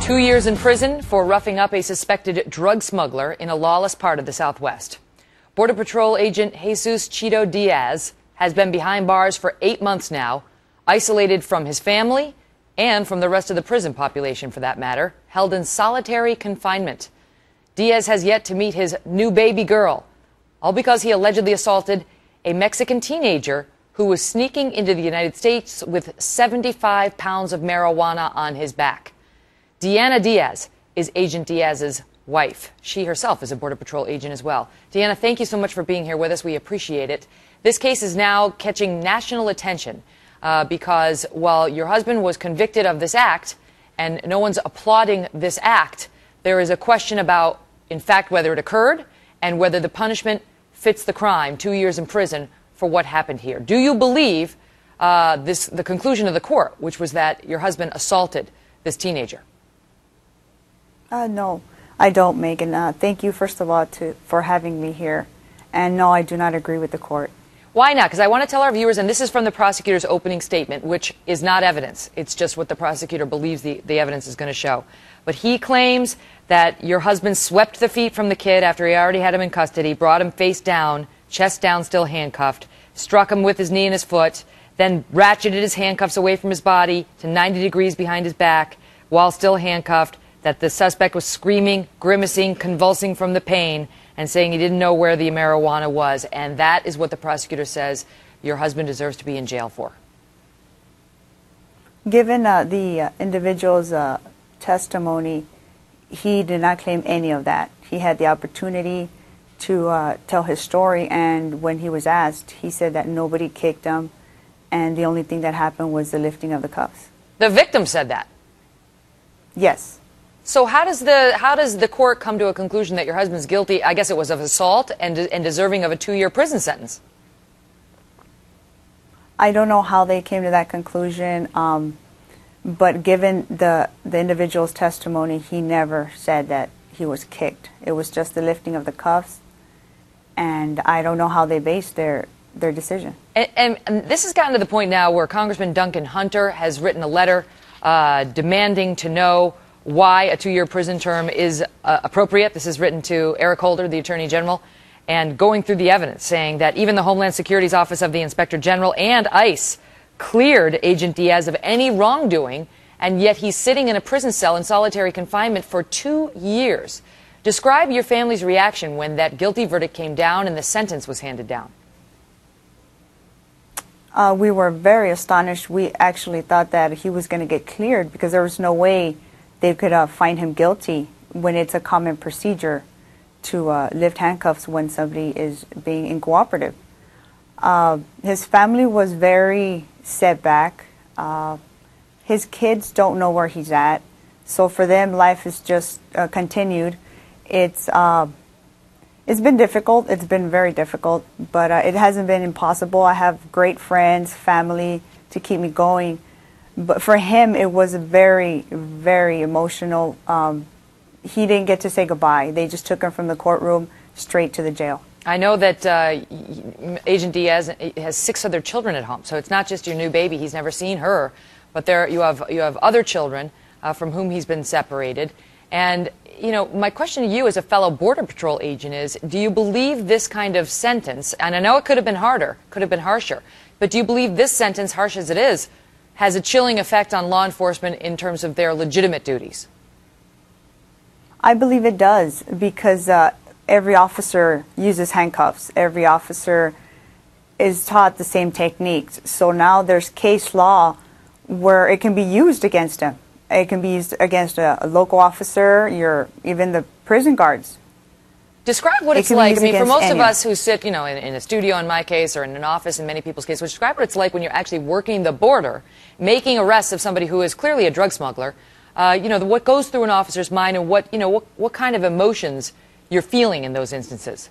2 years in prison for roughing up a suspected drug smuggler in a lawless part of the Southwest. Border Patrol Agent Jesus Chito Diaz has been behind bars for 8 months now, isolated from his family and from the rest of the prison population, for that matter, held in solitary confinement. Diaz has yet to meet his new baby girl, all because he allegedly assaulted a Mexican teenager who was sneaking into the United States with 75 pounds of marijuana on his back. Diana Diaz is Agent Diaz's wife. She herself is a Border Patrol agent as well. Diana, thank you so much for being here with us. We appreciate it. This case is now catching national attention because while your husband was convicted of this act and no one's applauding this act, there is a question about, in fact, whether it occurred and whether the punishment fits the crime, 2 years in prison for what happened here. Do you believe the conclusion of the court, which was that your husband assaulted this teenager? No, I don't, Megan. Thank you, first of all, for having me here. And no, I do not agree with the court. Why not? Because I want to tell our viewers, and this is from the prosecutor's opening statement, which is not evidence. It's just what the prosecutor believes the evidence is going to show. But he claims that your husband swept the feet from the kid after he already had him in custody, brought him face down, chest down, still handcuffed, struck him with his knee and his foot, then ratcheted his handcuffs away from his body to 90 degrees behind his back while still handcuffed, that the suspect was screaming, grimacing, convulsing from the pain, and saying he didn't know where the marijuana was. And that is what the prosecutor says your husband deserves to be in jail for. Given the individual's testimony, he did not claim any of that. He had the opportunity to tell his story, and when he was asked, he said that nobody kicked him, and the only thing that happened was the lifting of the cuffs. The victim said that? Yes. So how does the court come to a conclusion that your husband's guilty, I guess it was of assault, and deserving of a 2-year prison sentence? I don't know how they came to that conclusion, but given the individual's testimony, he never said that he was kicked. It was just the lifting of the cuffs, and I don't know how they based their decision. And this has gotten to the point now where Congressman Duncan Hunter has written a letter demanding to know why a 2-year prison term is appropriate. This is written to Eric Holder, the Attorney General, and going through the evidence, saying that even the Homeland Security's Office of the Inspector General and ICE cleared Agent Diaz of any wrongdoing, and yet he's sitting in a prison cell in solitary confinement for 2 years. Describe your family's reaction when that guilty verdict came down and the sentence was handed down. We were very astonished. We actually thought that he was going to get cleared because there was no way they could find him guilty when it's a common procedure to lift handcuffs when somebody is being uncooperative. His family was very set back. His kids don't know where he's at, so for them life is just continued. It's been difficult. It's been very difficult, but it hasn't been impossible. I have great friends, family to keep me going. But for him, it was very, very emotional. He didn't get to say goodbye. They just took him from the courtroom straight to the jail. I know that Agent Diaz has 6 other children at home, so it's not just your new baby. He's never seen her, but you have other children from whom he's been separated. And you know, my question to you as a fellow Border Patrol agent is, do you believe this kind of sentence, and I know it could have been harder, could have been harsher, but do you believe this sentence, harsh as it is, has a chilling effect on law enforcement in terms of their legitimate duties? I believe it does, because every officer uses handcuffs. Every officer is taught the same techniques. So now there's case law where it can be used against them. It can be used against a local officer, even the prison guards. Describe what it's like. I mean, for most of us who sit, you know, in a studio in my case, or in an office in many people's cases, describe what it's like when you're actually working the border, making arrests of somebody who is clearly a drug smuggler. You know, what goes through an officer's mind, and what kind of emotions you're feeling in those instances.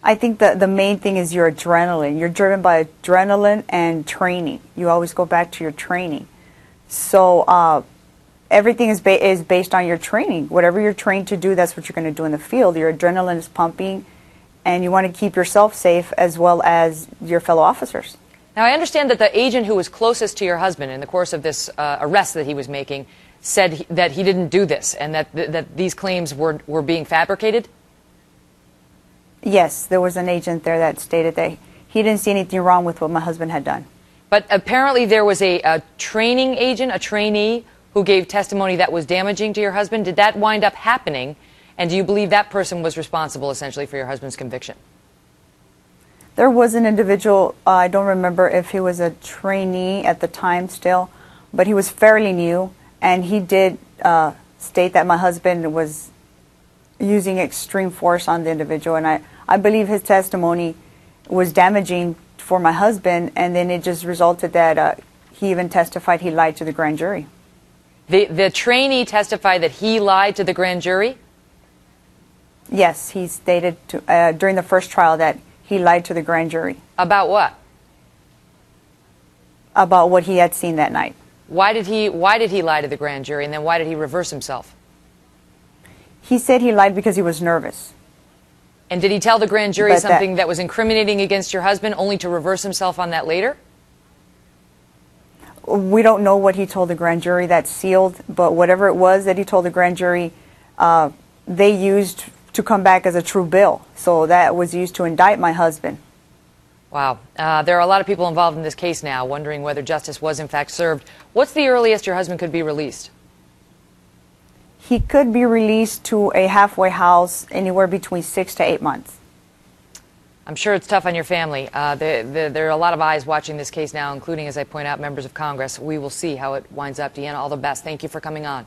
I think the main thing is your adrenaline. You're driven by adrenaline and training. You always go back to your training. So everything is based on your training. Whatever you're trained to do, that's what you're going to do in the field. Your adrenaline is pumping, and you want to keep yourself safe as well as your fellow officers. Now, I understand that the agent who was closest to your husband in the course of this arrest that he was making said that he didn't do this and that these claims were being fabricated? Yes, there was an agent there that stated that he didn't see anything wrong with what my husband had done. But apparently there was a training agent, a trainee, who gave testimony that was damaging to your husband. Did that wind up happening? And do you believe that person was responsible, essentially, for your husband's conviction? There was an individual, I don't remember if he was a trainee at the time still, but he was fairly new, and he did state that my husband was using extreme force on the individual, and I believe his testimony was damaging for my husband, and then it just resulted that he even testified he lied to the grand jury. The trainee testified that he lied to the grand jury? Yes, he stated during the first trial that he lied to the grand jury. About what? About what he had seen that night. Why did he lie to the grand jury, and then why did he reverse himself? He said he lied because he was nervous. And did he tell the grand jury something that was incriminating against your husband, only to reverse himself on that later? We don't know what he told the grand jury. That's sealed, but whatever it was that he told the grand jury, they used to come back as a true bill. So that was used to indict my husband. Wow. There are a lot of people involved in this case now, wondering whether justice was in fact served. What's the earliest your husband could be released? He could be released to a halfway house anywhere between 6 to 8 months. I'm sure it's tough on your family. There are a lot of eyes watching this case now, including, as I point out, members of Congress. We will see how it winds up. Deanna, all the best. Thank you for coming on.